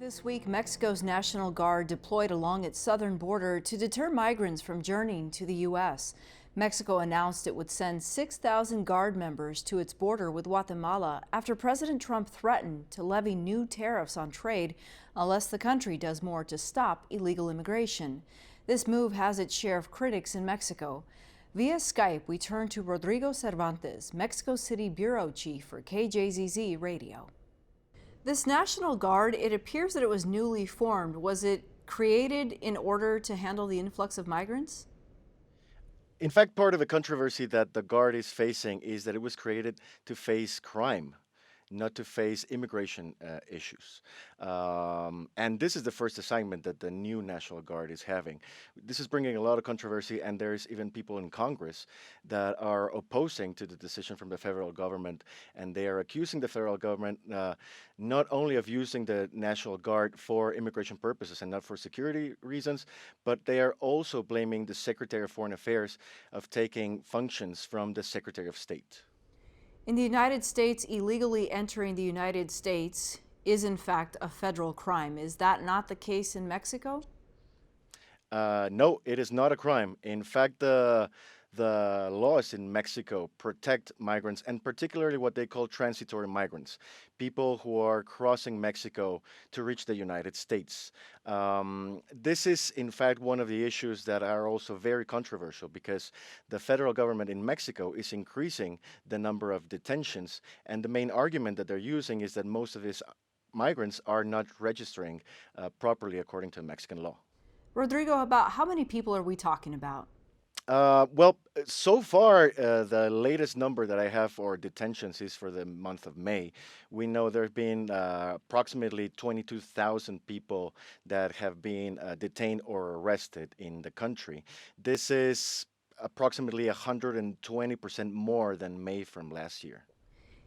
This week, Mexico's National Guard deployed along its southern border to deter migrants from journeying to the U.S. Mexico announced it would send 6,000 Guard members to its border with Guatemala after President Trump threatened to levy new tariffs on trade unless the country does more to stop illegal immigration. This move has its share of critics in Mexico. Via Skype, we turn to Rodrigo Cervantez, Mexico City Bureau Chief for KJZZ Radio. This National Guard, it appears that it was newly formed. Was it created in order to handle the influx of migrants? In fact, part of the controversy that the Guard is facing is that it was created to face crime, not to face immigration issues. And this is the first assignment that the new National Guard is having. This is bringing a lot of controversy, and there's even people in Congress that are opposing to the decision from the federal government, and they are accusing the federal government not only of using the National Guard for immigration purposes and not for security reasons, but they are also blaming the Secretary of Foreign Affairs of taking functions from the Secretary of State. In the United States, illegally entering the United States is in fact a federal crime. Is that not the case in Mexico? No, it is not a crime. In fact, the laws in Mexico protect migrants, and particularly what they call transitory migrants, people who are crossing Mexico to reach the United States. This is, in fact, one of the issues that are also very controversial because the federal government in Mexico is increasing the number of detentions, and the main argument that they're using is that most of these migrants are not registering properly according to Mexican law. Rodrigo, about how many people are we talking about? So far, the latest number that I have for detentions is for the month of May. We know there have been approximately 22,000 people that have been detained or arrested in the country. This is approximately 120% more than May from last year.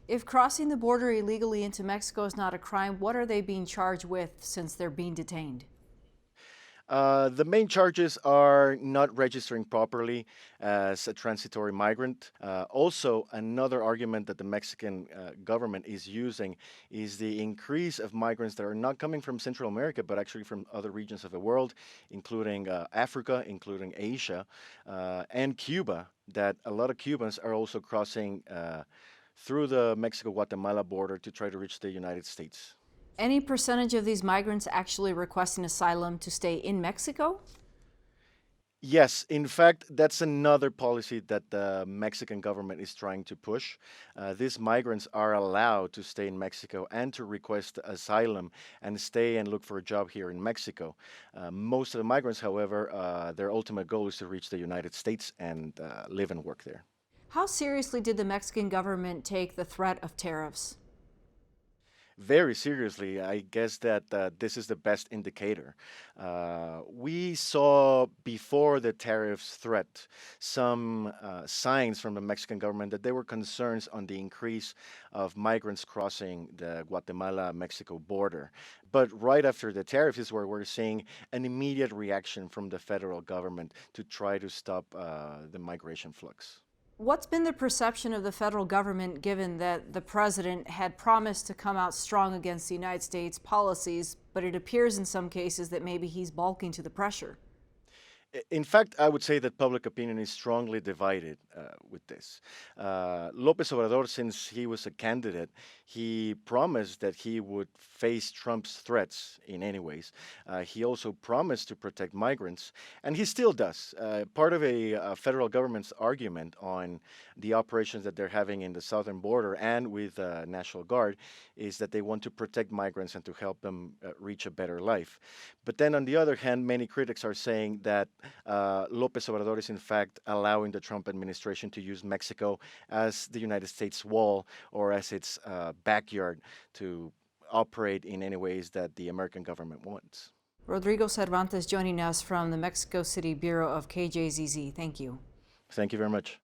If crossing the border illegally into Mexico is not a crime, what are they being charged with since they're being detained? The main charges are not registering properly as a transitory migrant. Also, another argument that the Mexican government is using is the increase of migrants that are not coming from Central America, but actually from other regions of the world, including Africa, including Asia, and Cuba, that a lot of Cubans are also crossing through the Mexico-Guatemala border to try to reach the United States. Any percentage of these migrants actually requesting asylum to stay in Mexico? Yes, in fact, that's another policy that the Mexican government is trying to push. These migrants are allowed to stay in Mexico and to request asylum and stay and look for a job here in Mexico. Most of the migrants, however, their ultimate goal is to reach the United States and live and work there. How seriously did the Mexican government take the threat of tariffs? Very seriously. I guess that this is the best indicator. We saw before the tariffs threat some signs from the Mexican government that there were concerns on the increase of migrants crossing the Guatemala-Mexico border. But right after the tariff is where we're seeing an immediate reaction from the federal government to try to stop the migration flux. What's been the perception of the federal government given that the president had promised to come out strong against the United States policies, but it appears in some cases that maybe he's balking to the pressure? In fact, I would say that public opinion is strongly divided with this. López Obrador, since he was a candidate, he promised that he would face Trump's threats in any ways. He also promised to protect migrants, and he still does. Part of a federal government's argument on the operations that they're having in the southern border and with National Guard is that they want to protect migrants and to help them reach a better life. But then on the other hand, many critics are saying that López Obrador is in fact allowing the Trump administration to use Mexico as the United States wall or as its backyard to operate in any ways that the American government wants. Rodrigo Cervantes joining us from the Mexico City Bureau of KJZZ. Thank you. Thank you very much.